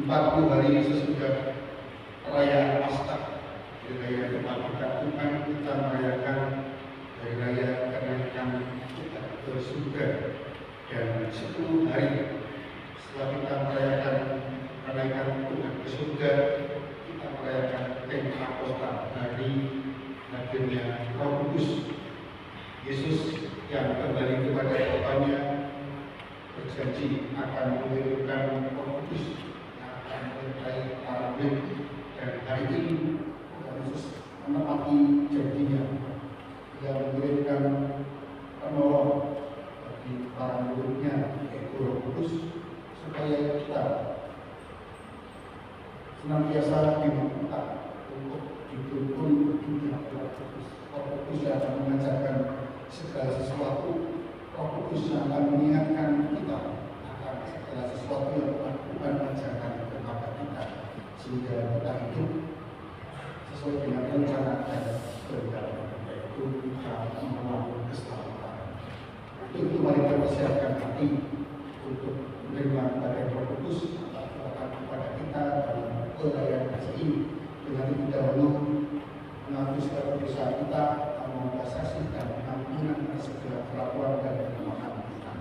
40 hari sesudah perayaan Paskah, hari raya kemerdekaan Tuhan, kita merayakan hari raya kenaikan kita ke surga. Dan 10 hari setelah kita merayakan kenaikan Tuhan ke surga, kita merayakan Pentakosta, hari hadirnya Roh Kudus. Yesus yang kembali kepada Bapanya berjanji akan mengirimkan Roh Kudus yang akan menyertai para murid, dan hari ini Yesus menepati janjinya. Dia mengirimkan penolong bagi para muridnya, yaitu Roh Kudus, supaya kita senantiasa diminta untuk dituntun dunia Roh Kudus. Roh Kudus yang akan mengajarkan segala sesuatu, Roh Kudus yang akan mengingatkan kita akan segala sesuatu yang Tuhan ajarkan kepada kita, sehingga kita hidup sesuai dengan rencana dan kehendak, yaitu kita membangun keselamatan. Itu mari kita persiapkan hati untuk menerima kepada Roh Kudus kepada kita dalam perayaan haji ini, dengan lebih dahulu menghapus segala dosa kita, mengatasi dan mengampunan segala kelakuan dan kelemahan kita.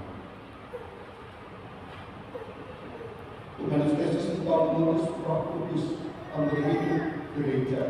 Tuhan Yesus engkau mengurus Roh Kudus, pemberi hidup gereja.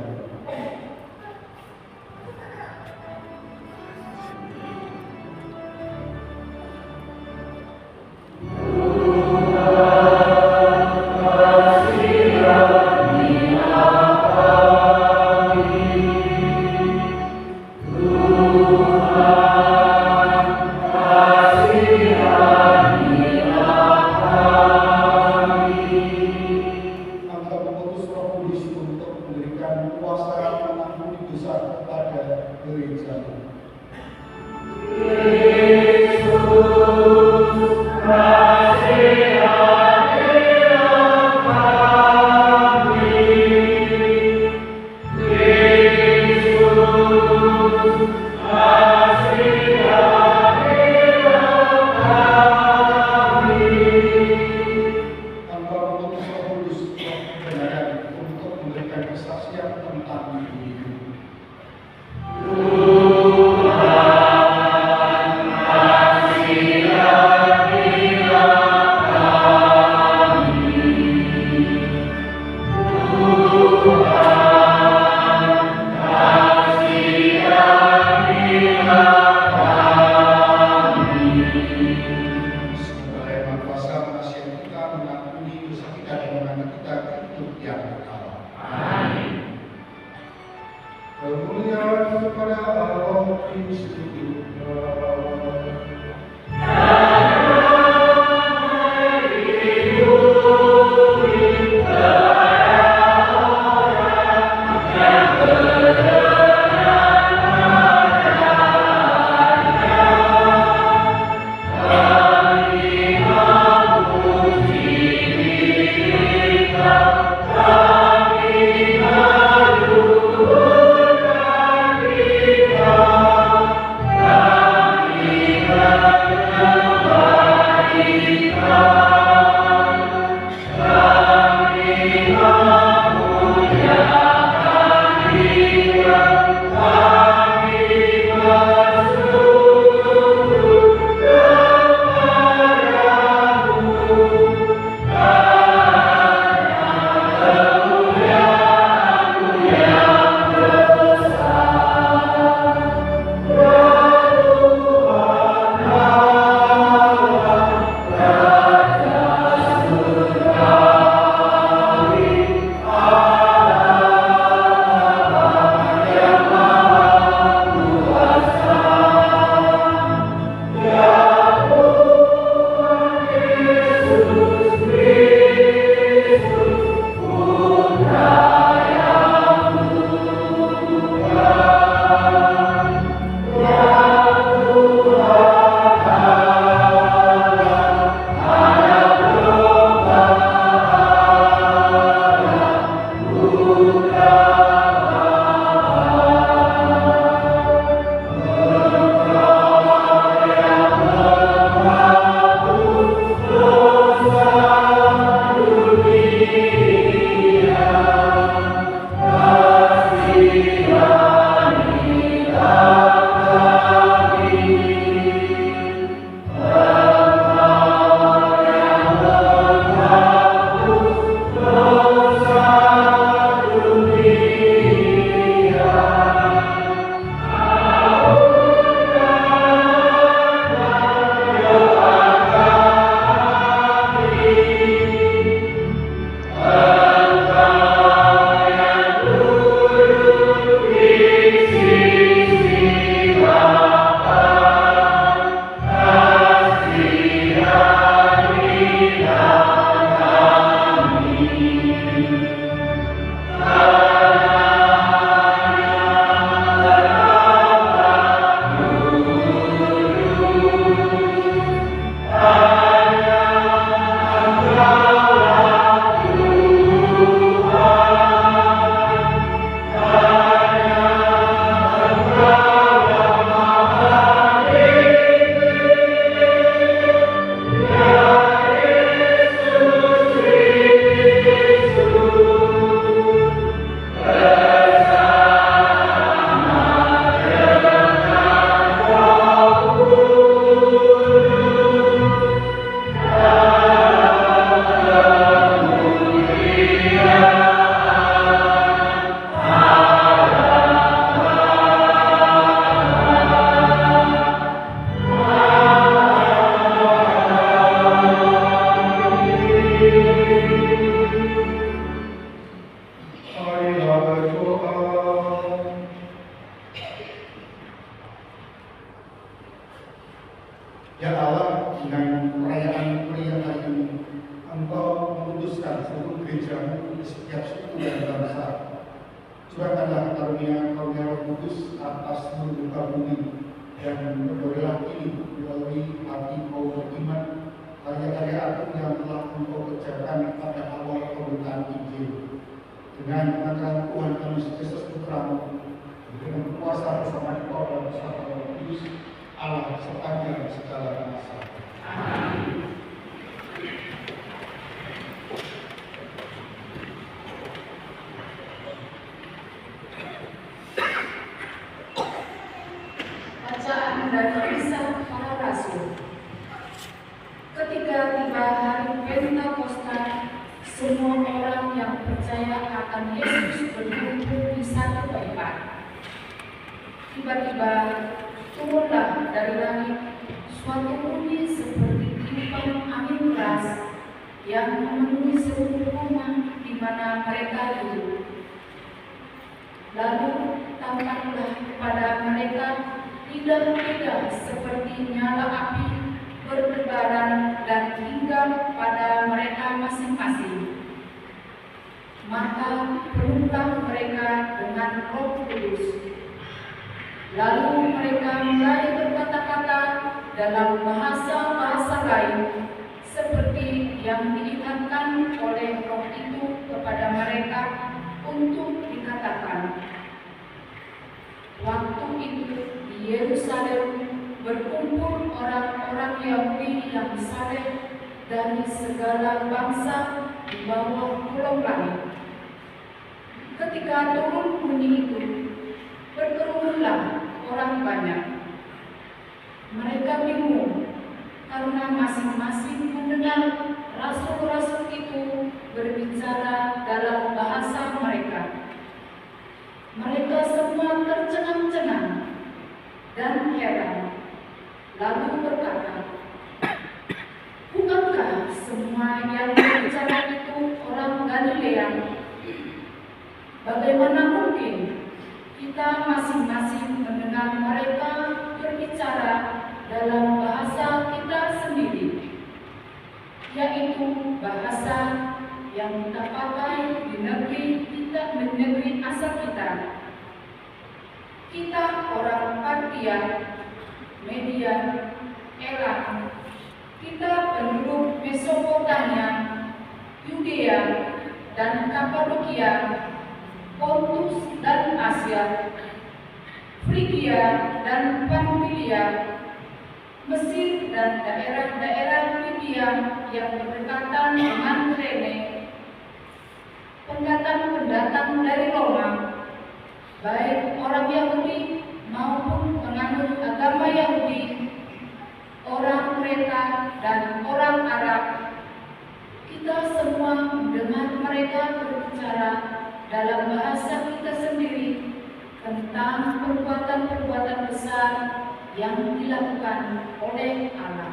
besar seluruh gerejamu di setiap suku dan bangsa. Curahkanlah karunia Roh Kudus atas seluruh muka bumi, dan berdoalah ini melalui hati kaum beriman karya-karya agung yang telah Engkau kerjakan pada awal pembukaan Injil. Dengan pengantaran Tuhan kami Yesus Putramu, dengan kuasa bersama Engkau dan bersama Roh Kudus, Allah sepanjang segala masa. Amin. Bacaan dari Kisah Para Rasul. Ketika tiba hari Pentakosta, semua orang yang percaya akan Yesus berkumpul di satu tempat. Tiba-tiba turunlah dari langit suatu bunyi seperti tiupan angin keras yang memenuhi seluruh rumah di mana mereka duduk. Lalu tampaklah kepada mereka lidah-lidah seperti nyala api bertebaran dan tinggal pada mereka masing-masing. Maka penuhlah mereka dengan Roh Kudus. Lalu mereka mulai berkata-kata dalam bahasa-bahasa lain seperti yang diingatkan oleh Roh itu kepada mereka untuk dikatakan. Waktu itu di Yerusalem berkumpul orang-orang Yahudi yang saleh dari segala bangsa di bawah kolong langit. Ketika turun bunyi itu, berkerumunlah orang banyak. Mereka bingung karena masing-masing mendengar rasul-rasul itu berbicara dalam bahasa mereka. Mereka semua tercengang-cengang dan heran, lalu berkata, "Bukankah semua yang berbicara itu orang Galilea? Bagaimana mungkin kita masing-masing mendengar mereka berbicara dalam bahasa kita sendiri, yaitu bahasa yang kita pakai di negeri asal kita. Kita orang Partia, Media, Elam. Kita penduduk Mesopotamia, Yudea dan Kapadokia, Pontus dan Asia, Frigia dan Pamfilia, Mesir dan daerah-daerah Libya yang berdekatan dengan Kirene, pendatang-pendatang dari Roma, baik orang Yahudi maupun penganut agama Yahudi, orang Kreta dan orang Arab. Kita semua mendengar mereka berbicara dalam bahasa kita sendiri tentang perbuatan-perbuatan besar yang dilakukan oleh Allah."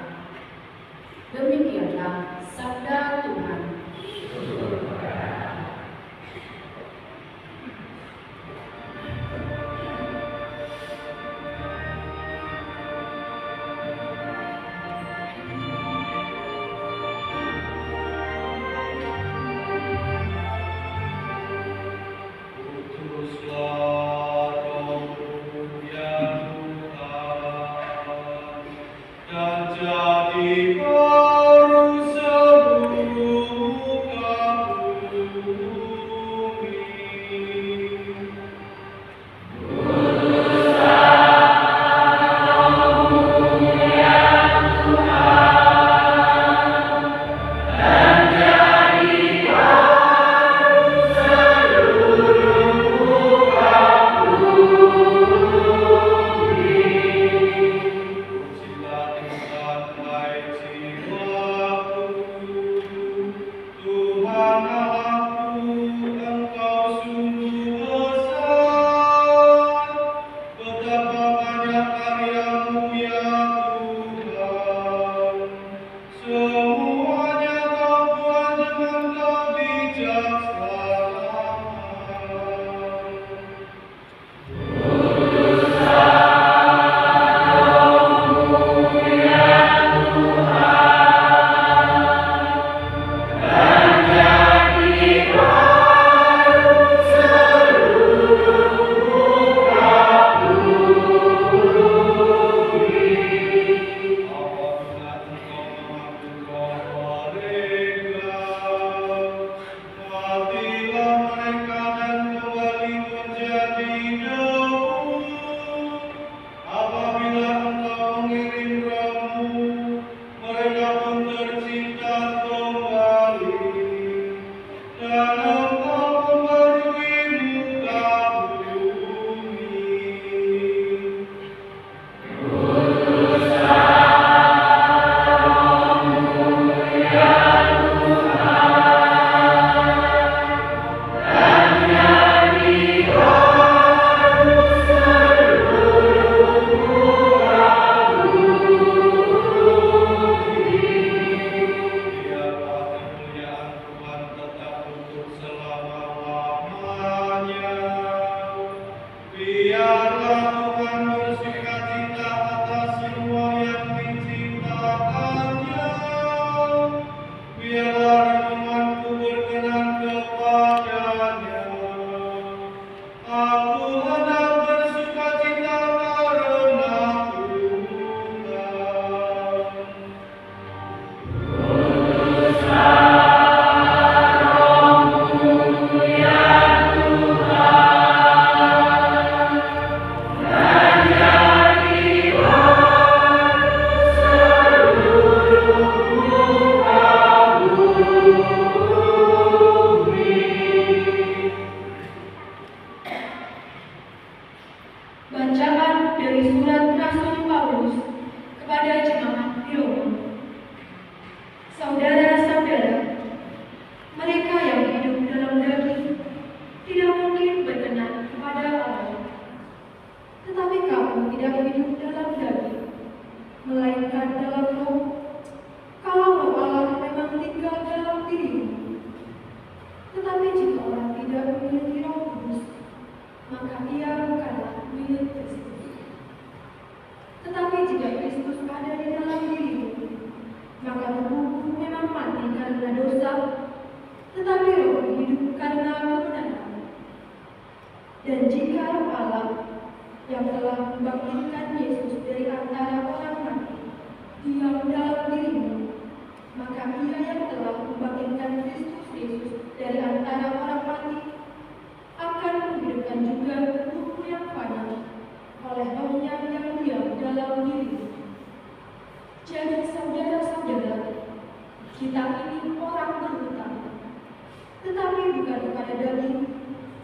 Demikianlah sabda Tuhan. Dan jadi baru seluruh Bacaan dari surat Rasul Paulus kepada jemaat di Roma. Saudara-saudara, mereka yang hidup dalam daging tidak mungkin berkenan kepada Allah. Tetapi kamu tidak hidup dalam daging, melainkan dalam roh, kalau roh Allah memang tinggal dalam dirimu. Tetapi jika orang tidak memiliki Roh Kudus, maka ia bukanlah milik Kristus. Tetapi jika Kristus ada di dalam dirimu, maka tubuhmu memang mati karena dosa, tetapi roh hidup karena kebenaran. Dan jika Roh Allah yang telah membangkitkan Yesus dari antara orang mati diam dalam dirimu, maka ia yang telah membangkitkan Kristus Yesus dari antara orang mati akan menghidupkan juga tubuhmu yang fana oleh Roh-Nya yang diam dalam dirimu. Jadi saudara-saudara, kita ini orang berhutang, tetapi bukan kepada daging,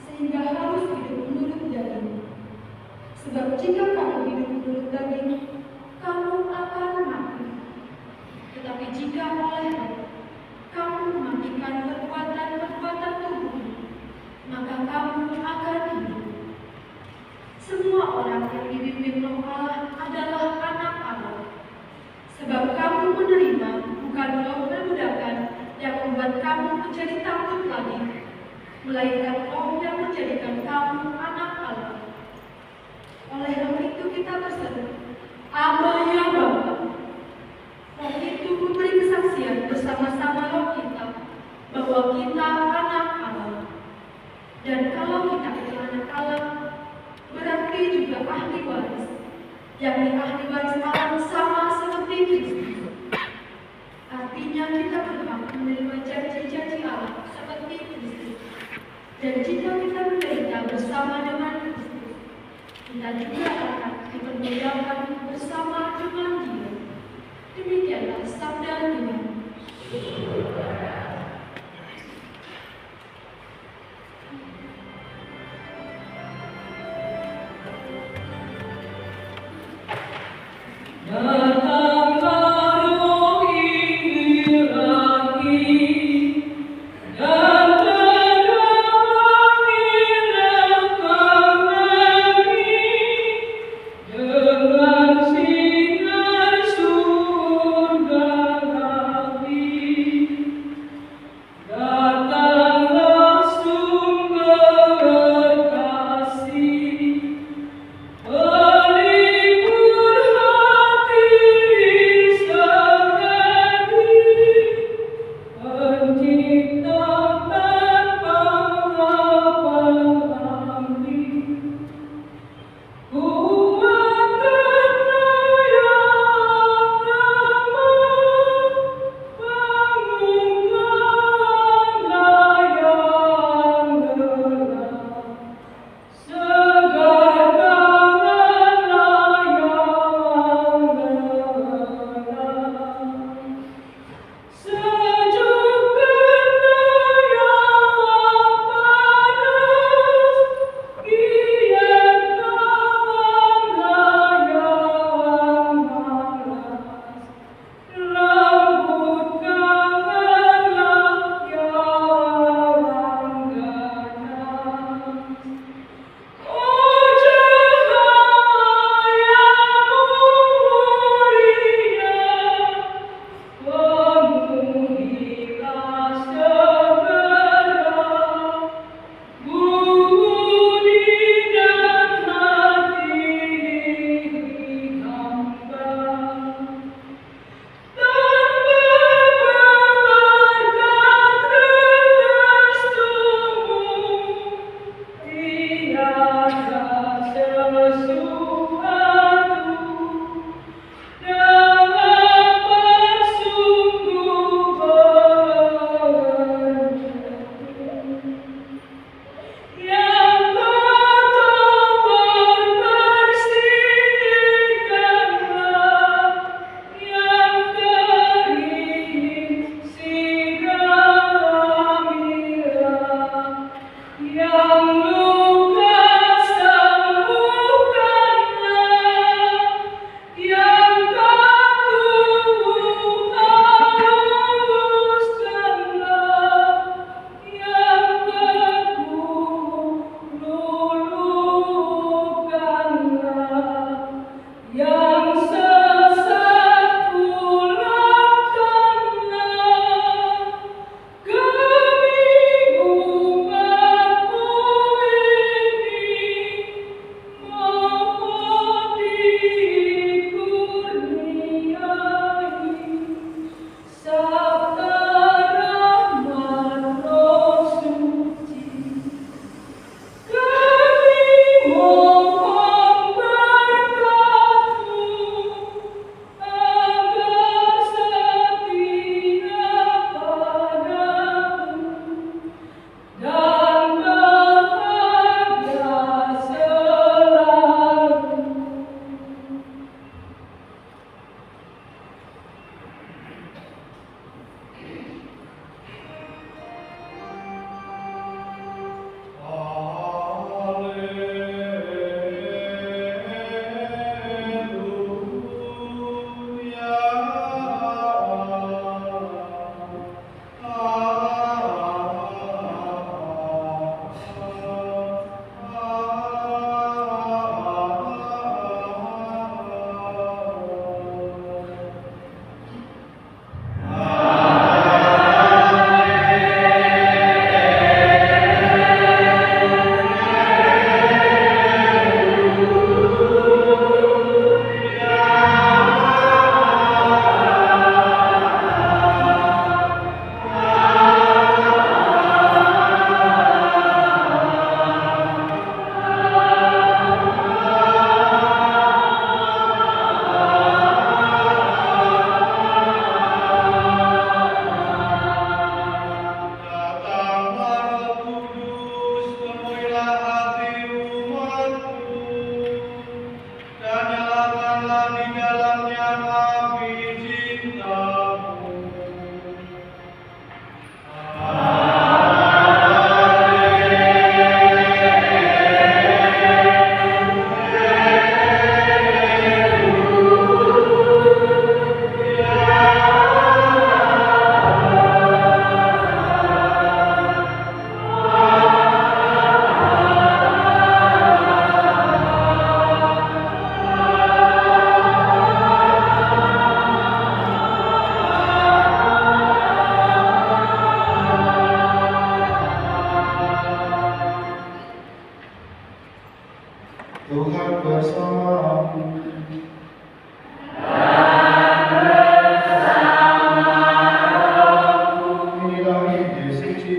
sehingga harus hidup menurut daging. Sebab jika kamu hidup menurut daging, kamu akan mati. Tetapi jika oleh Roh kamu mematikan perbuatan-perbuatan tubuh, maka kamu akan hidup. Semua orang yang dipimpin Roh Allah adalah anak Allah. Sebab kamu menerima bukan roh perbudakan yang membuat kamu menjadi takut lagi, melainkan Roh yang menjadikan kamu anak Allah. Oleh Roh itu kita berseru, Aba ya Bapa. Roh itu memberi kesaksian bersama-sama roh kita bahwa kita anak Allah. Dan kalau kita itu anak Allah, berarti juga ahli waris, yakni ahli waris Allah sama seperti Kristus. Artinya kita berhak menerima janji-janji Allah seperti Kristus. Dan jika kita menderita bersama dengan Kristus, kita juga akan dipermuliakan bersama dengan Dia. Demikianlah sabda Tuhan.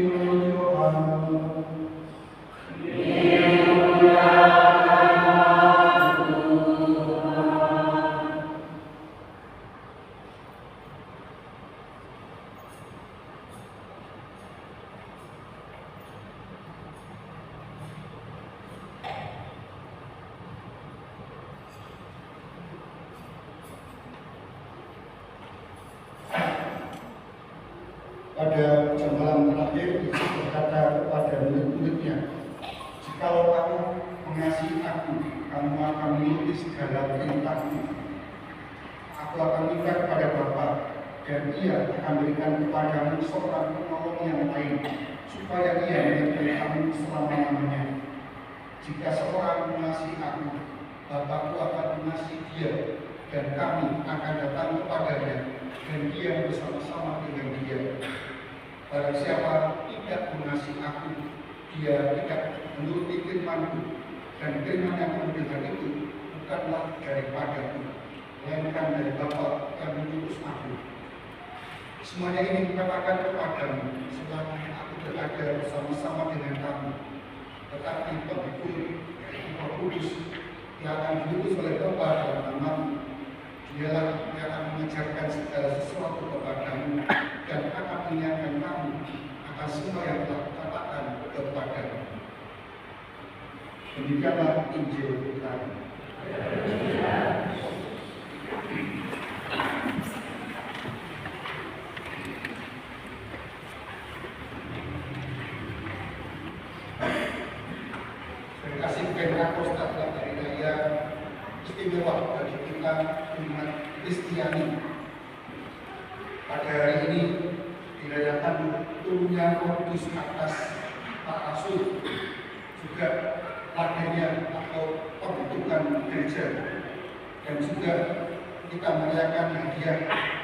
menuju Allah. Pada jam malam terakhir, Yesus berkata kepada murid-muridnya, "Jikalau kamu mengasihi aku, kamu akan mengikuti segala perintahku. Aku akan minta kepada Bapa, dan Ia akan berikan kepadamu seorang penolong yang lain, supaya Ia menyertai kamu selama-lamanya. Jika seorang mengasihi aku, Bapakku akan mengasihi dia, dan kami akan datang kepadanya, dan dia bersama-sama dengan dia. Barang siapa tidak mengasihi aku, dia tidak menuruti firman-Ku, dan firman yang kamu dengar itu bukanlah daripadaku, melainkan dari Bapa yang mengutus aku. Semuanya ini kukatakan kepadamu selama aku berada bersama-sama dengan kamu. Tetapi Penghibur, Roh Kudus, yang akan diutus oleh Bapa dalam namamu, Dialah yang akan mengajarkan segala sesuatu kepadamu dan akan mengingatkan kamu akan semua yang telah kukatakan kepadamu." Demikianlah Injil Tuhan. Kasih Pentakosta adalah hari raya istimewa bagi kita umat Kristiani. Pada hari ini dirayakan turunnya Roh Kudus atas para rasul, juga lahirnya atau pembentukan gereja, dan juga kita merayakan hadiah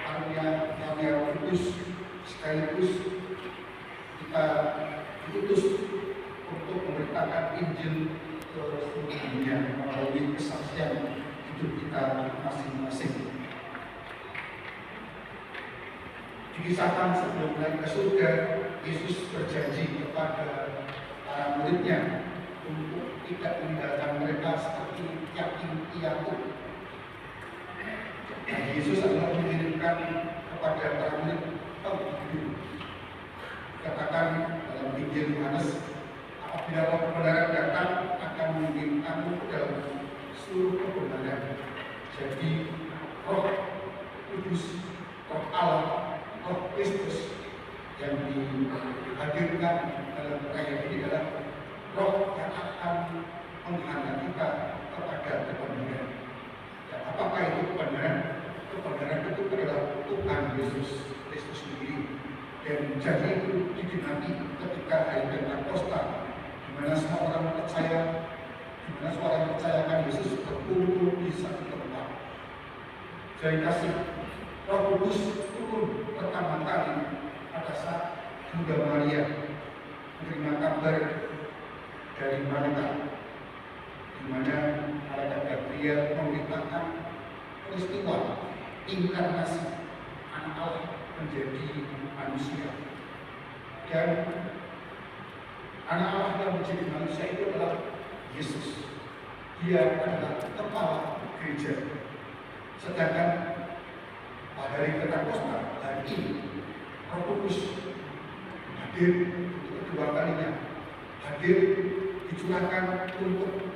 karunia Roh Kudus, sekaligus kita diutus untuk memberitakan Injil ke seluruh dunia melalui kesaksian hidup kita masing-masing. Dikisahkan sebelum naik ke surga, Yesus berjanji kepada para muridnya untuk tidak meninggalkan mereka seperti yatim piatu. Dan Yesus adalah mengirimkan kepada para murid Penghibur. Katakan dalam Injil Yohanes, apabila Roh kebenaran datang akan membimbing kamu ke dalam seluruh kebenaran. Jadi Roh Kudus, Roh Allah, Roh Kristus yang dihadirkan dalam perayaan ini adalah Roh yang akan menghantar kita kepada kebenaran. Dan apakah itu kebenaran? Kebenaran itu adalah Tuhan Yesus Kristus sendiri. Dan janji itu digenapi ketika hari Pentakosta, di mana semua orang percaya, di mana semua orang percayakan Yesus berkumpul di satu tempat. Jadi kasih Roh Kudus turun pertama kali pada saat Bunda Maria menerima kabar dari Malaikat, di mana Malaikat Gabriel memberitakan peristiwa inkarnasi Anak Allah menjadi manusia. Dan Anak Allah yang menjadi manusia itu adalah Yesus. Dia adalah kepala gereja. Sedangkan pada hari Pentakosta hari ini, Roh Kudus hadir untuk kedua kalinya, hadir dicurahkan untuk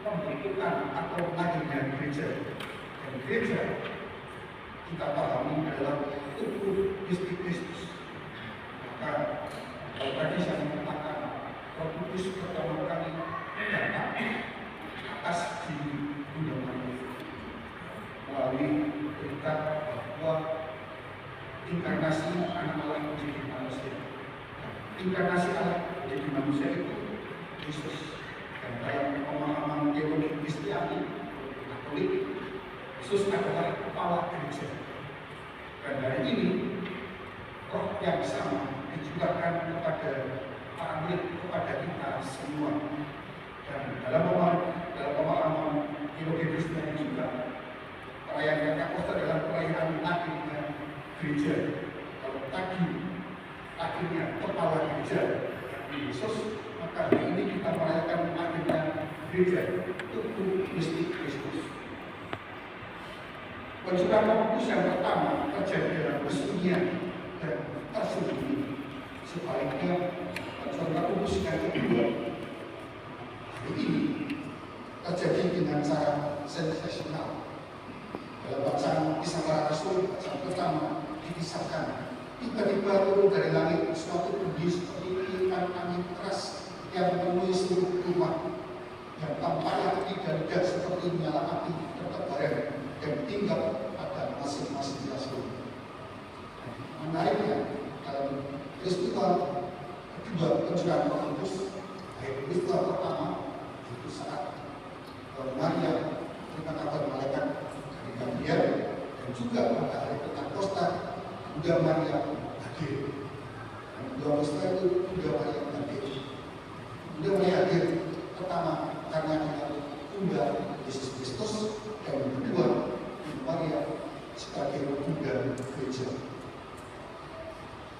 pembentukan atau lahirnya gereja. Dan gereja kita pahami adalah tubuh Kristus. Maka kalau tadi saya mengatakan Roh Kudus pertama kali datang atas diri Bunda Maria melalui berita bahwa inkarnasi Anak Allah menjadi manusia. Inkarnasi Allah menjadi manusia itu Yesus. Dan dalam pemahaman teologi Kristiani Katolik, Yesus adalah kepala gereja. Dan hari ini Roh yang sama dicurahkan kepada para murid, kepada kita semua. Dan dalam pemahaman teologi Kristiani juga, perayaan Pentakosta adalah perayaan lahirnya gereja. Kalau tadi akhirnya kepala gereja gereja Yesus, maka hari ini kita merayakan akhirnya gereja tubuh mistik Kristus. Pencurahan Roh Kudus yang pertama terjadi dalam kesunyian dan tersembunyi. Sebaliknya pencurahan Roh Kudus yang kedua hari ini terjadi dengan cara sensasional. Dalam bacaan Kisah Para Rasul, bacaan pertama dikisahkan tiba-tiba turun dari langit suatu bunyi seperti tiupan angin keras yang memenuhi seluruh rumah, yang tampaknya tidak seperti menyala api tertebaran dan tinggal pada masing-masing rasul. Menariknya, dalam peristiwa kedua pencurahan Roh Kudus, peristiwa pertama itu saat Maria terima kabar malaikat dari Gabriel, dan juga pada hari Pentakosta Bunda Maria hadir. Bunda Maria itu Bunda Maria hadir. Bunda Maria hadir pertama karena dia Bunda Yesus Kristus, dan kedua Bunda Maria sebagai Bunda Gereja.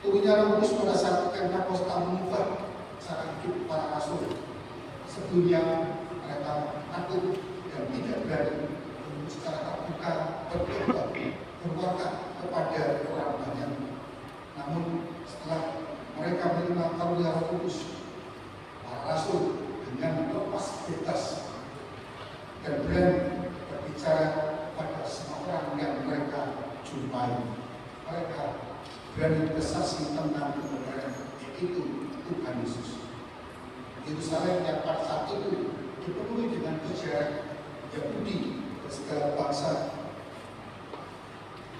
Turunnya Roh Kudus pada saat Pentakosta mengubah cara hidup para rasul. Sebelumnya mereka takut dan tidak berani secara terbuka berdoa kepada orang banyak. Namun setelah mereka menerima karunia Roh Kudus, para rasul dengan lepas bebas dan berani berbicara pada semua orang yang mereka jumpai. Mereka berani bersaksi tentang kebenaran, yaitu Tuhan Yesus. Yerusalem yang pada saat itu dipenuhi dengan sejarah Yahudi dan segala bangsa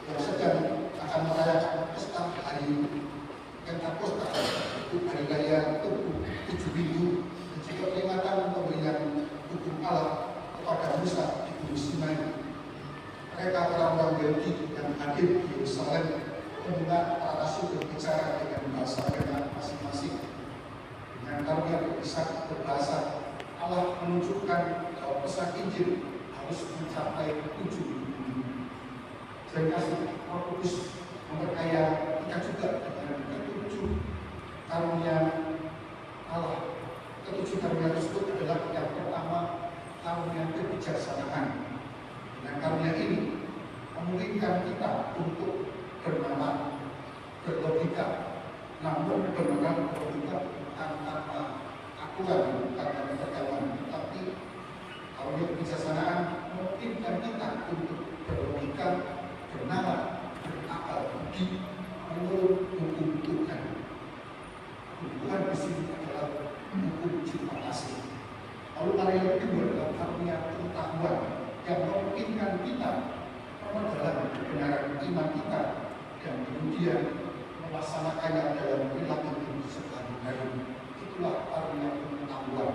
yang sedang akan merayakan pesta hari Pentakosta, itu hari raya tubuh 7 minggu, dan juga peringatan pemberian hukum Allah kepada Musa di Gunung Sinai. Mereka orang-orang Yahudi yang hadir di Yerusalem mendengar para rasul berbicara dengan bahasa mereka masing-masing. Dengan karunia berbisa berbahasa, Allah menunjukkan bahwa pesan Injil harus mencapai 7 minggu. Saya kasih Roh Kudus memperkaya kita juga dengan ketujuh karunia Allah. Ketujuh karunia tersebut adalah yang pertama, karunia kebijaksanaan. Dengan karunia ini memungkinkan kita untuk bernalar, berlogika, namun bernalar berlogika tanpa aturan, tanpa ketergantungan, tetapi karunia kebijaksanaan memungkinkan kita untuk berlogika, bernalar, berakal budi menurut hukum Tuhan. Tuhan di sini adalah hukum cipta kasih. Lalu karunia kedua adalah karunia pengetahuan yang memungkinkan kita memperdalam kebenaran iman kita dan kemudian melaksanakannya dalam perilaku hidup sehari-hari. Itulah karunia pengetahuan,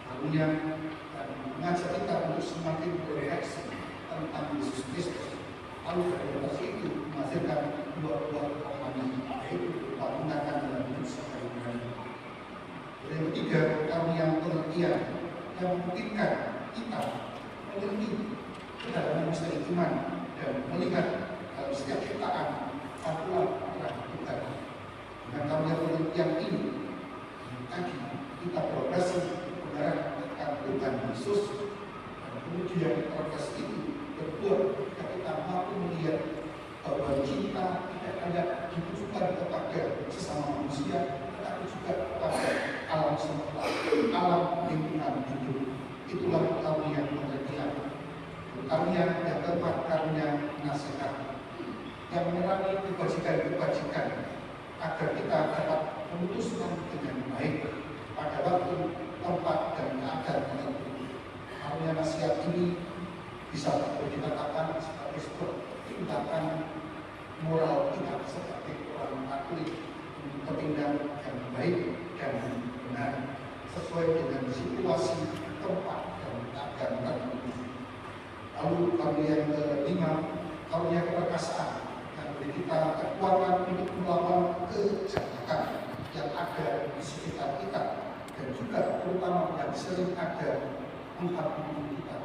karunia dan mengajak kita untuk semakin berefleksi tentang Yesus Kristus. Lalu dari atas itu menghasilkan dua-dua rohani, yaitu menggunakan dalam hidup sehari-hari. Yang ketiga, karunia pengertian yang memungkinkan kita mengerti kedalaman misteri iman dan melihat dalam setiap ciptaan aturan Tuhan. Dengan karunia pengertian ini, tadi kita progresi kebenaran tentang Tuhan Yesus, dan kemudian progres itu berbuat ketika kita mampu melihat bahwa cinta tidak hanya ditujukan kepada sesama manusia, tetapi juga kepada alam semesta, alam lingkungan hidup. Itulah karunia pengertian. Karunia yang keempat, karunia nasihat yang menerangi kebajikan-kebajikan agar kita dapat memutuskan dengan baik pada waktu, tempat, dan keadaan tertentu. Karunia nasihat ini bisa dikatakan sebagai sebuah tindakan moral kita sebagai orang Katolik untuk bertindak yang baik dan benar sesuai dengan situasi, tempat, dan keadaan tertentu. Lalu karunia yang kelima, karunia keperkasaan yang beri kita kekuatan untuk melawan kejahatan yang ada di sekitar kita, dan juga terutama yang sering ada menghadapi kita.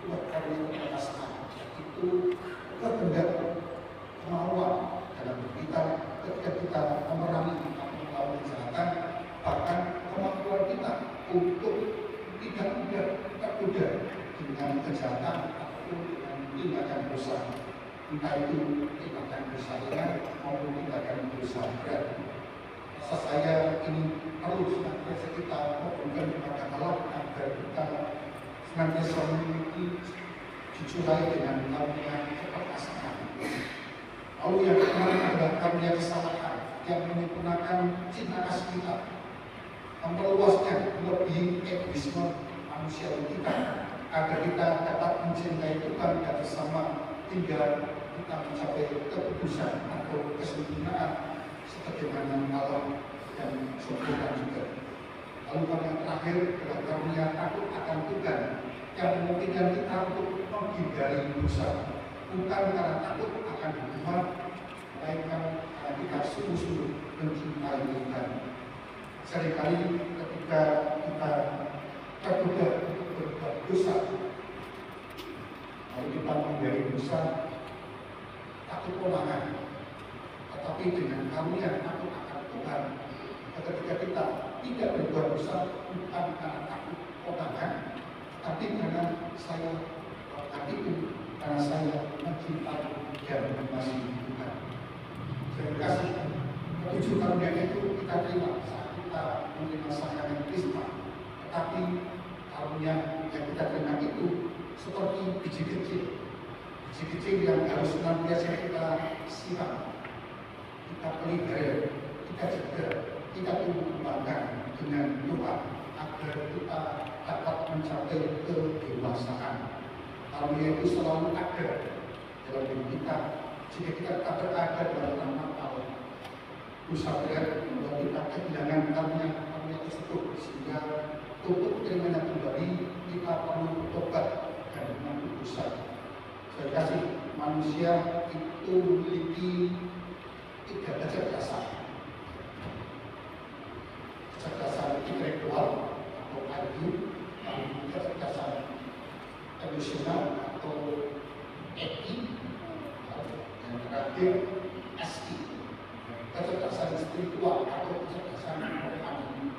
Itulah karunia keperkasaan, yaitu kehendak, kemauan dalam kita ketika kita memerangi atau melawan kejahatan kejahatan ataupun dengan tindakan dosa, entah itu tindakan dosa ringan maupun tindakan dosa berat. Rasa saya ini perlu senantiasa kita mohonkan kepada Allah agar kita senantiasa memiliki dicurai dengan karunia keperkasaan. Lalu yang kemarin adalah karunia kesalahan yang menyempurnakan cinta kasih kita, memperluasnya melebihi egoisme manusia kita, agar kita dapat mencintai Tuhan dan bersama hingga kita mencapai kekudusan atau kesempurnaan sebagaimana Allah yang sempurna juga. Lalu yang terakhir adalah karunia takut akan Tuhan yang memungkinkan kita untuk menghindari dosa, bukan karena takut akan hukuman, melainkan karena kita sungguh-sungguh mencintai Tuhan. Seringkali ketika kita tergoda untuk berbuat dosa, lalu kita menghindari dosa, takut konangan, tetapi dengan karunia takut akan Tuhan, ketika kita tidak berbuat dosa bukan karena takut konangan, tapi karena saya karena saya mencintai dan mengasihi Tuhan. Terima kasih. Ketujuh karunia itu kita terima saat kita menerima sakaran Krisma, tetapi karunia yang kita terima itu seperti biji kecil yang harus senantiasa kita siram, kita pelihara, kita jaga, kita tumbuh kembangkan dengan doa agar kita dapat mencapai kedewasaan. Karunia itu selalu ada dalam diri kita jika kita tak berada dalam nama Allah. Dosa berat membuat kita kehilangan karunia tersebut, sehingga untuk terimanya kembali kita perlu bertobat dan mengaku dosa. Saya kasih manusia itu memiliki tiga kecerdasan. Kecerdasan intelektual atau IQ, lalu kecerdasan emosional atau EQ, yang terakhir SQ, kecerdasan spiritual atau kecerdasan rohani.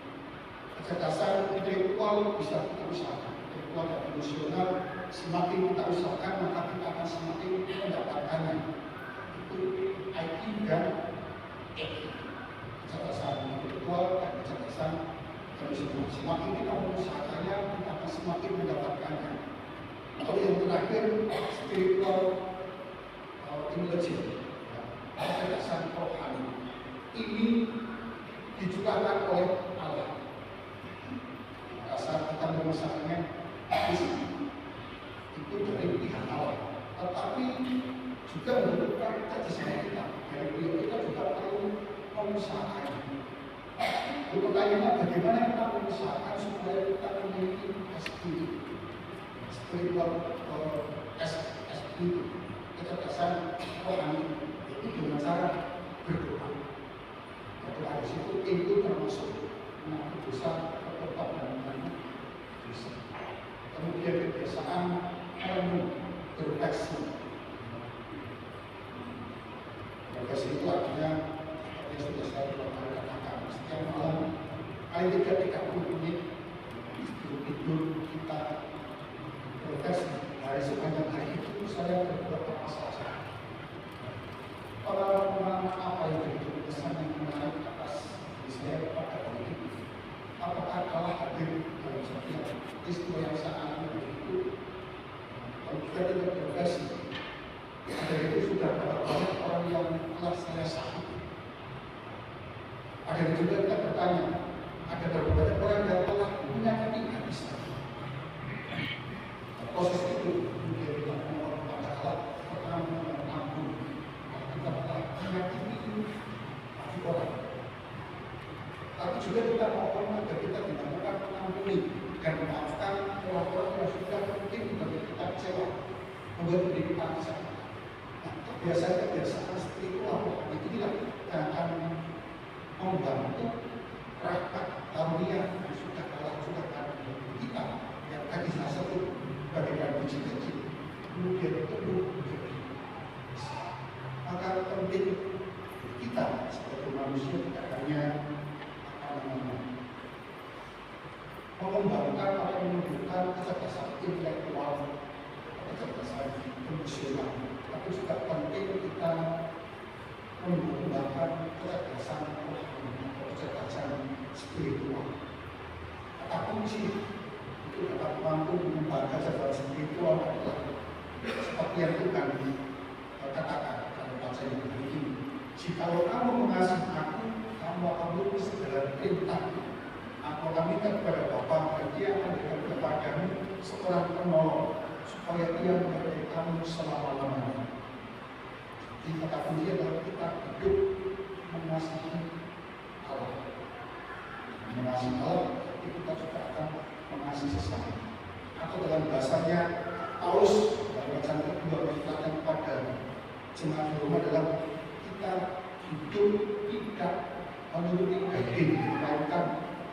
Kecerdasan intelektual bisa kita usahakan, intelektual dan emosional semakin kita usahakan maka kita akan semakin mendapatkannya. Itu IQ dan EQ, kecerdasan intelektual dan kecerdasan emosional. Semakin kita mengusahakannya, kita akan semakin mendapatkannya. Lalu yang terakhir spiritual intelligence, kecerdasan rohani. Ini diciptakan oleh Allah. Saat kita mengusahakannya, itu dari pihak Allah. Tetapi juga membutuhkan kerjasama kita. Dari pihak kita juga perlu mengusahakannya. Lalu pertanyaannya, bagaimana kita mengusahakan supaya kita memiliki spiritual kecerdasan rohani itu dengan cara berdoa. Berdoa di situ itu termasuk mengaku dosa, bertobat dan mengaku dosa. Kemudian kebiasaan merenung, berefleksi. Refleksi itu artinya yang sudah saya katakan, setiap malam paling tidak 30 menit tidur kita refleksi dari sepanjang hari itu saya berbuat apa saja. Pengalaman apa yang begitu kesan yang menarik atas diri saya pada hari itu? Apakah Allah hadir dalam setiap peristiwa yang saya alami begitu? Kalau kita tidak refleksi, ada itu sudah berapa banyak orang yang telah saya sakiti. Ada juga kita bertanya, ada berapa banyak orang yang telah menyakiti hati saya. Proses itu kemudian kita mohon kepada Allah, pertama mengampuni. Kita telah menyakiti hati orang. Tapi juga kita mohon agar kita dilakukan mengampuni dan memaafkan orang-orang yang sudah mungkin bagi kita kecewa, membuat diri kita sakit. Nah, kebiasaan spiritual inilah yang akan membantu rahmat karunia yang sudah Allah curahkan bagi kita yang tadi saya sebut bagaikan biji kecil, kemudian tumbuh menjadi besar. Maka penting kita sebagai manusia tidak hanya mengembangkan atau menunjukkan kecerdasan intelektual kecerdasan emosional, tapi juga penting kita menggunakan kecerdasan rohani atau kecerdasan spiritual. Kata kunci itu dapat mampu mengembangkan kecerdasan spiritual adalah seperti yang Tuhan katakan dalam bacaan ini. Jikalau kamu mengasihi aku, kamu akan memenuhi segala perintah. Aku akan minta kepada Bapa dan Dia akan berikan kepadamu seorang penolong supaya Ia mengerti kamu selama-lamanya. Jadi kata kunci adalah kita hidup mengasihi Allah. Mengasihi Allah, itu kita juga akan mengasihi sesama. Atau dalam bahasanya Paulus dalam bacaan kedua mengatakan kepada jemaat di Roma adalah kita hidup tidak menuruti daging, melainkan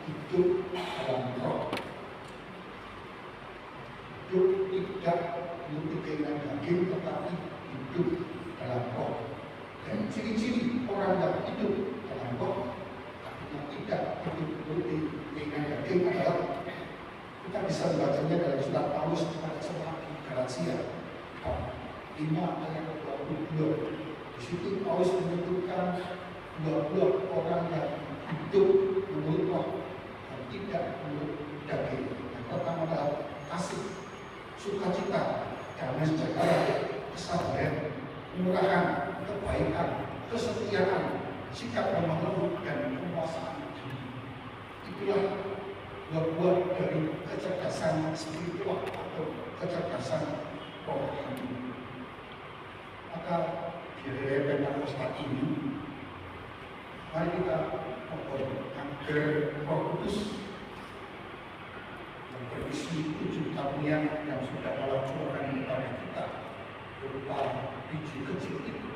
hidup dalam roh. Hidup tidak menuruti keinginan daging, tetapi hidup dalam roh. Dan ciri-ciri orang yang hidup dalam roh, tapi yang tidak hidup menuruti keinginan daging adalah kita bisa membacanya dalam surat Paulus kepada jemaat di Galatia 5 ayat 22. Di situ Paulus menyebutkan 22 orang yang hidup menurut roh dan tidak menurut daging. Yang pertama adalah kasih, sukacita, damai sejahtera, kesabaran, kemurahan, kebaikan, kesetiaan, sikap lemah lembut, dan penguasaan. Itulah buah-buah dari kecerdasan spiritual atau kecerdasan rohani. Maka di hari Pentakosta ini, mari kita mohon agar Roh Kudus yang berisi 7 karunia yang sudah Allah curahkan kepada kita berupa biji kecil itu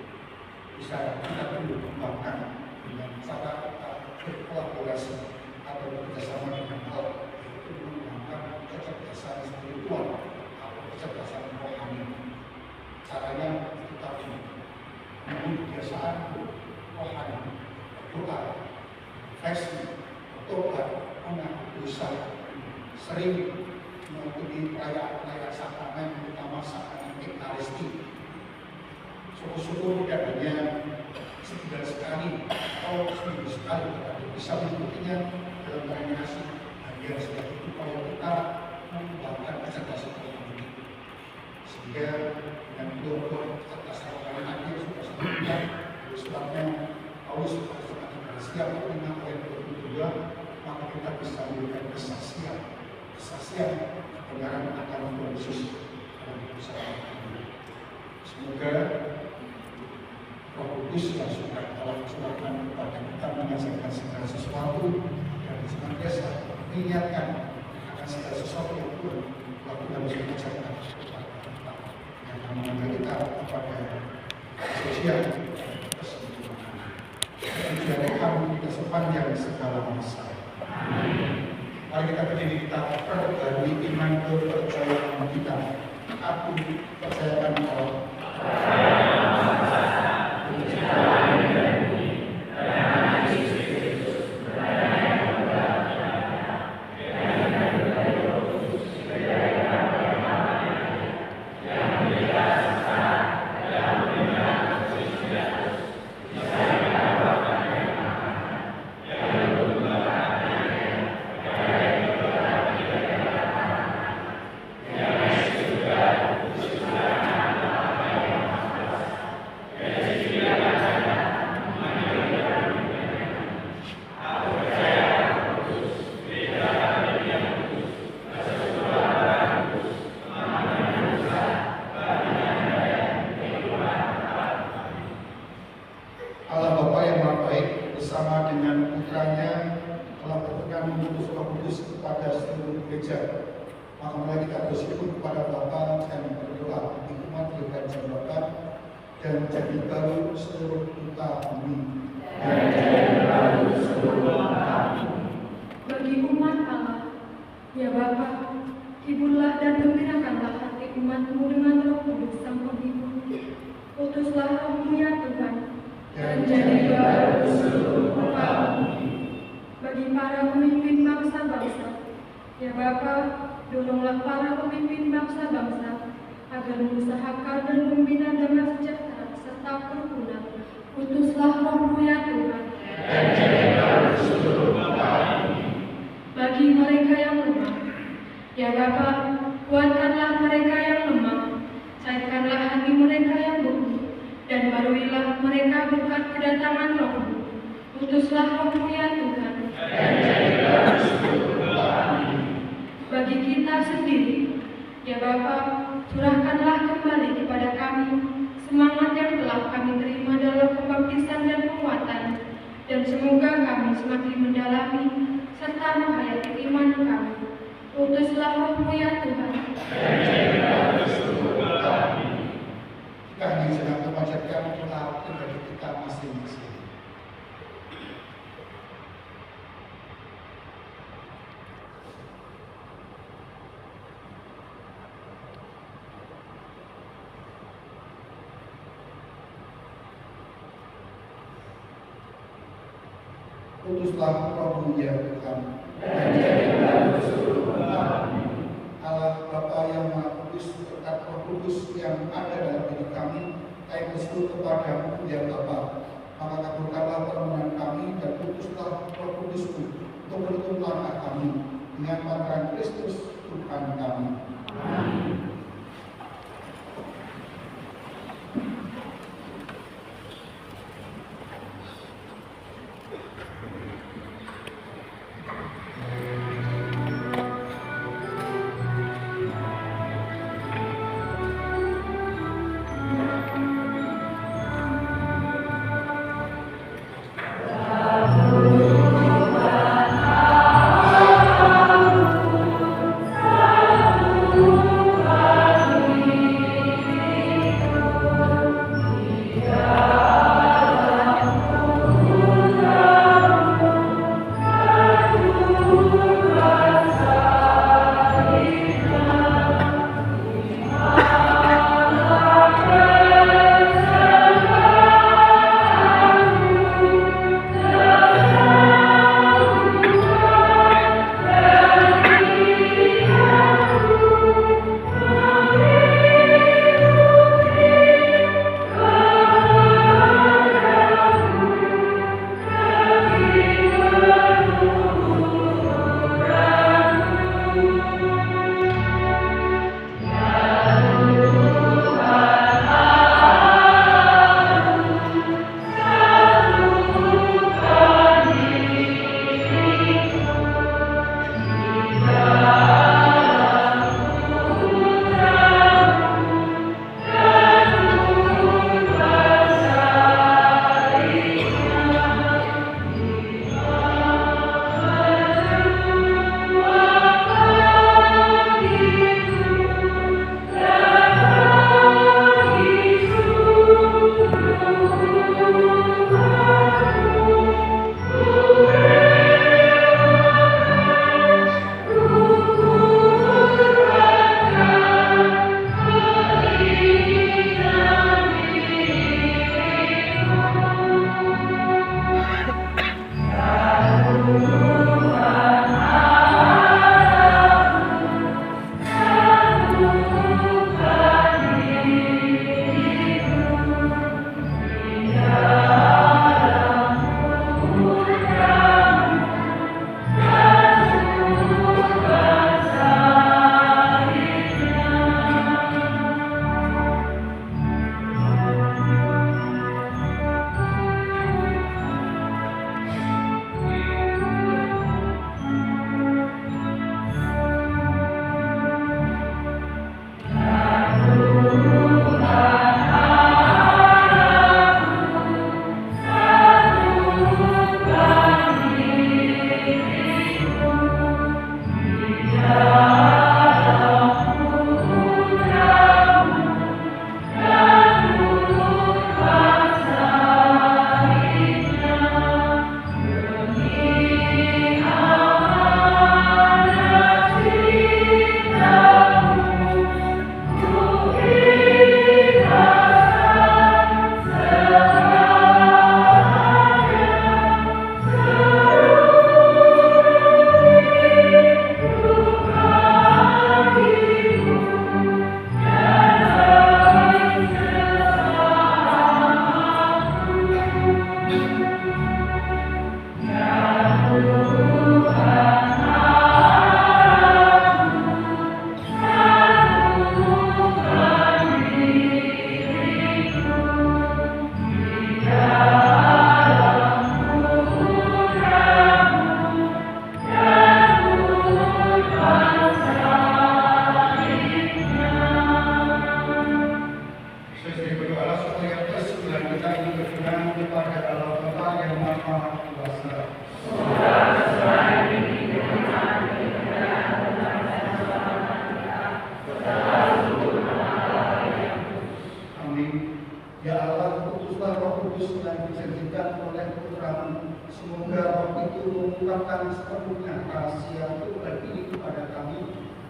bisa kita perlu kembangkan dengan cara kita berkolaborasi atau bekerjasama dengan Allah, yaitu menggunakan kecerdasan spiritual atau kecerdasan rohani. Caranya kita memiliki kebiasaan rohani, berdoa, refleksi, bertobat, mengaku dosa, sering mengikuti perayaan-perayaan sakramen, terutama sakramen Ekaristi. Syukur-syukur tidak hanya sebulan sekali atau seminggu sekali, tetapi bisa mengikutinya dalam koordinasi harian setiap itu kalau kita mengembangkan kecerdasan rohani. Sehingga dengan dua kecerdasan rohani tadi yang sudah saya sebutkan, sebabnya Paulus sudah semakin bersiap dengan ayat 22, maka kita bisa memberikan kesaksian kebenaran akan Tuhan Yesus dalam perusahaan ini. Semoga Roh Kudus yang sudah Allah curahkan kepada kita mengajarkan segala sesuatu dan senantiasa mengingatkan akan segala sesuatu yang Tuhan lakukan dan mengajarkan kepada kita yang mengangkat kita kepada sosial keseluruhan. Tujuan kami kita sepanjang segala masa. Mari kita berdiri, kita perbarui iman kepercayaan kita. Aku percayakan Allah. Bagi umat Allah, ya Bapa, hiburlah dan gembirakanlah hati umat-Mu dengan Roh Kudus Sang Penghibur. Utuslah Roh-Mu ya Tuhan, dan jadilah seluruh muka bumi. Bagi para pemimpin bangsa-bangsa, ya Bapa, doronglah para pemimpin bangsa-bangsa agar mengusahakan dan membina damai sejahtera serta kerukunan. Utuslah Roh-Mu ya Tuhan. Bagi mereka yang lemah, ya Bapa, kuatkanlah mereka yang lemah, cairkanlah hati mereka yang beku, dan baruilah mereka berkat kedatangan Roh-Mu. Utuslah Roh-Mu ya Tuhan. Bagi kita sendiri, ya Bapa, curahkanlah kembali kepada kami semangat yang telah kami terima dalam pembaptisan dan penguatan, dan semoga kami semakin mendalami serta menghayati iman kami. Utuslah Roh-Mu ya Tuhan. Kami sedang memanjatkan doa bagi kita masing-masing. Utuslah Roh-Mu ya Tuhan. Allah Bapa yang Maha Kudus, berkat Roh Kudus yang ada dalam diri kami, kami berseru kepadamu ya Bapa. Maka kabulkanlah permohonan kami dan utuslah Roh Kudus-Mu untuk menuntun langkah kami dengan pangeran Kristus Tuhan kami. Amin. Amin. Kudus yang dijanjikan oleh Putra-Mu. Semoga Roh itu mengungkapkan sepenuhnya rahasia Tuhan ini kepada kami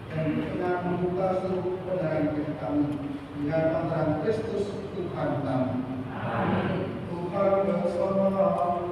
dan berkenan membuka seluruh kebenaran diri kami dengan pantaran Kristus Tuhan kami. Amin. Tuhan bersama-sama.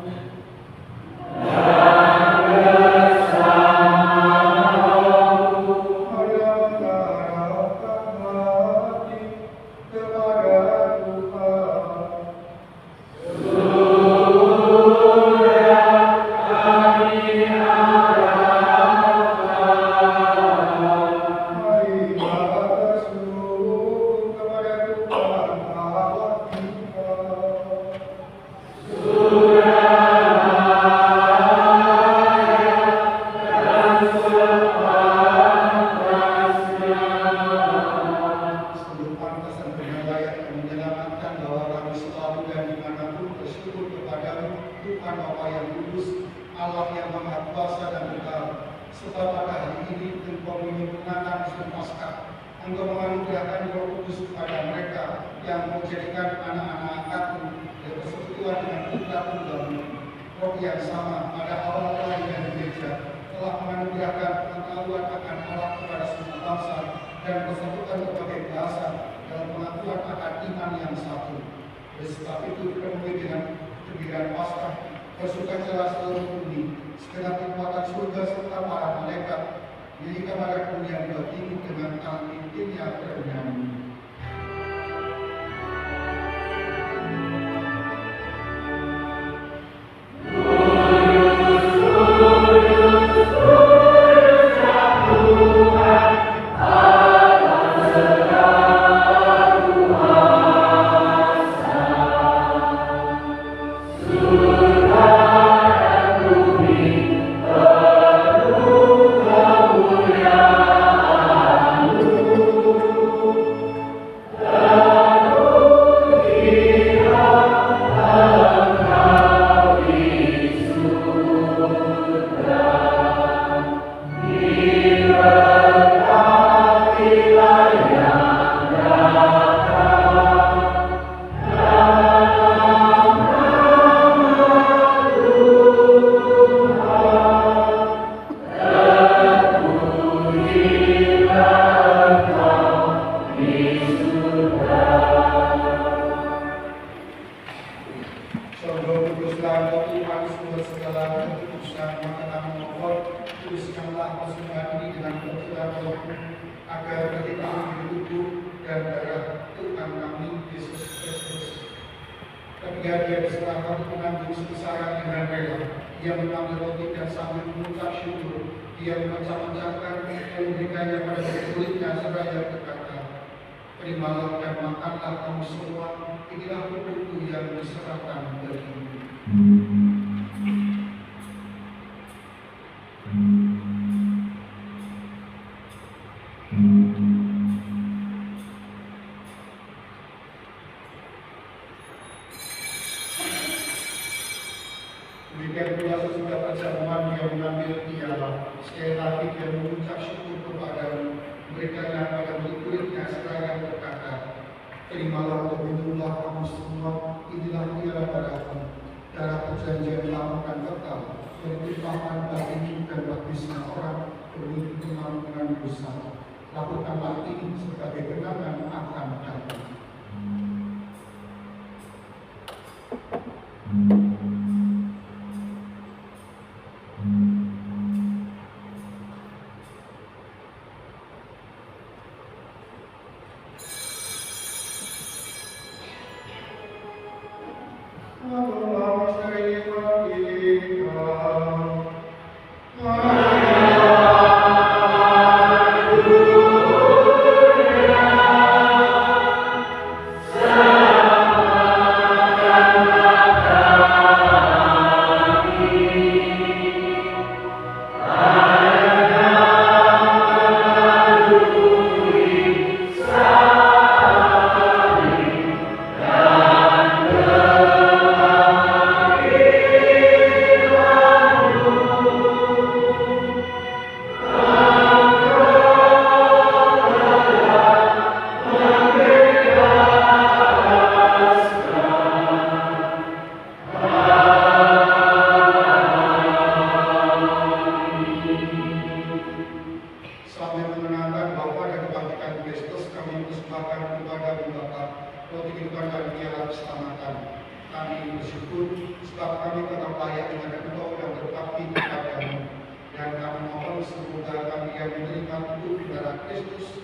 yang menerima tubuh darah Kristus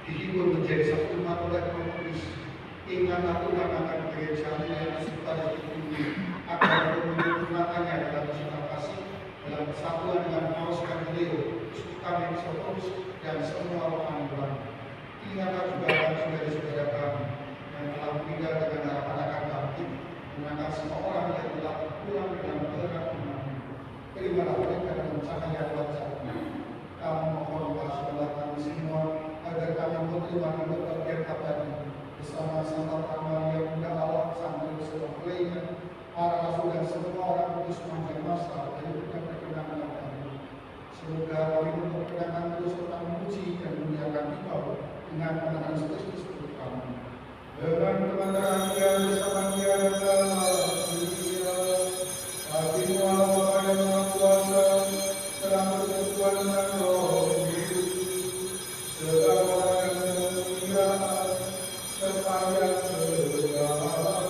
dihibur menjadi satu umat oleh Roh Kudus. Ingatlah Tuhan akan gereja yang supaya ini akan menyempurnakannya dalam cinta kasih, dalam persatuan dengan Paus dan Leo, Sultan Sotos, dan semua rohani Tuhan. Ingatlah juga akan saudara-saudara kami yang telah meninggal dengan harapan akan bangkit, menangkan semua orang yang telah pulang dengan berat iman. Terimalah mereka dalam cahaya wajah-Mu. Kami mohon wasilah kami semua agar kami menerima dan berbahagia abadi bersama Santa Maria yang Bunda Allah, Sang Kristus lainnya, para rasul dan semua orang kudus sepanjang masa dari kita berkenan kami. Semoga kami memperkenankan terus serta memuji dan memuliakan Engkau dengan Tuhan Yesus Kristus kami. Dengan kemenangan yang bersama Dia dalam dunia, Bagi Allah yang Maha Kuasa, dalam persekutuan dan Roh Kudus, segala orang yang kemuliaan sepanjang segala masa.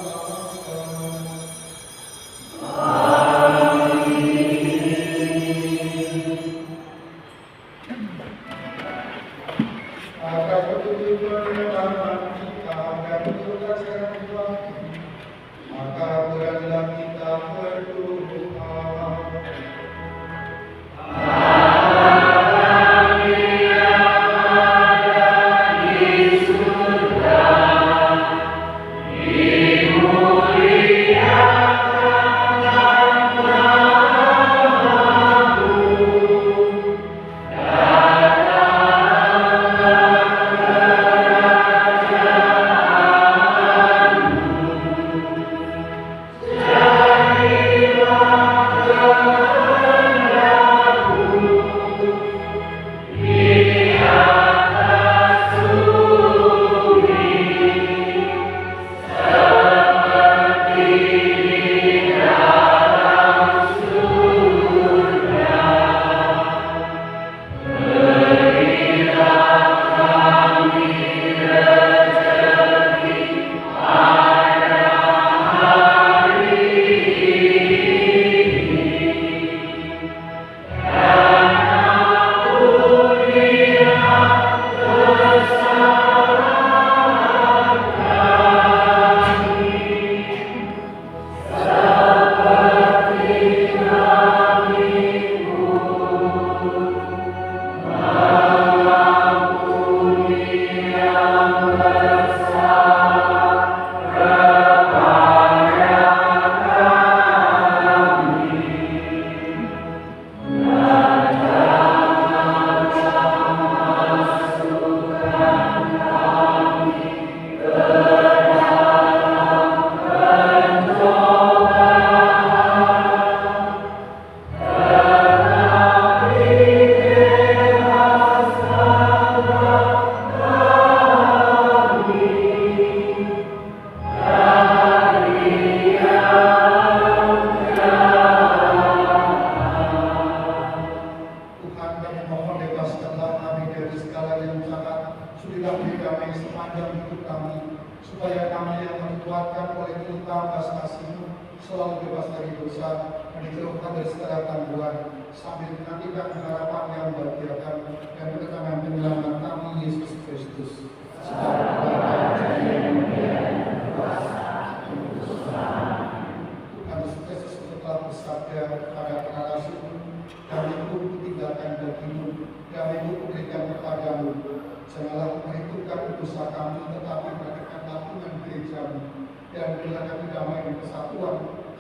Atas petunjuk penyembahan kita dan tugas yang Tuhan, maka beranilah kita berdoa.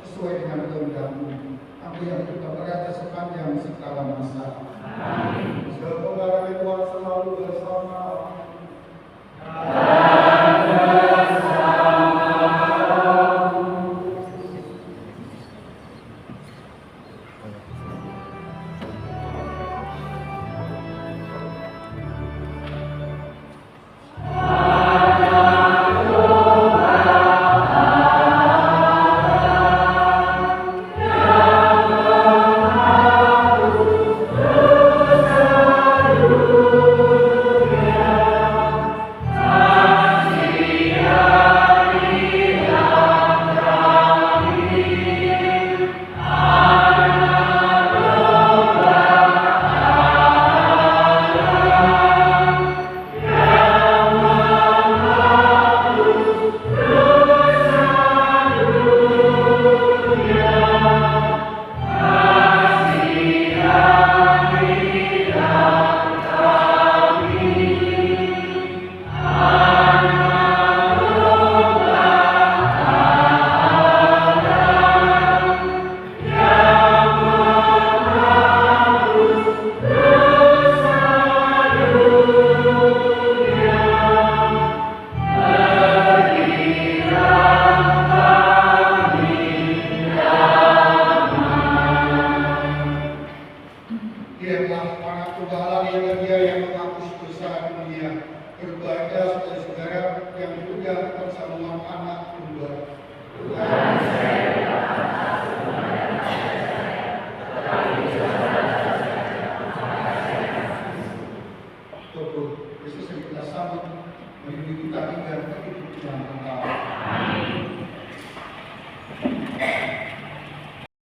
Sesuai dengan kehendak-Mu, Aku yang juga berada sepanjang segala masa.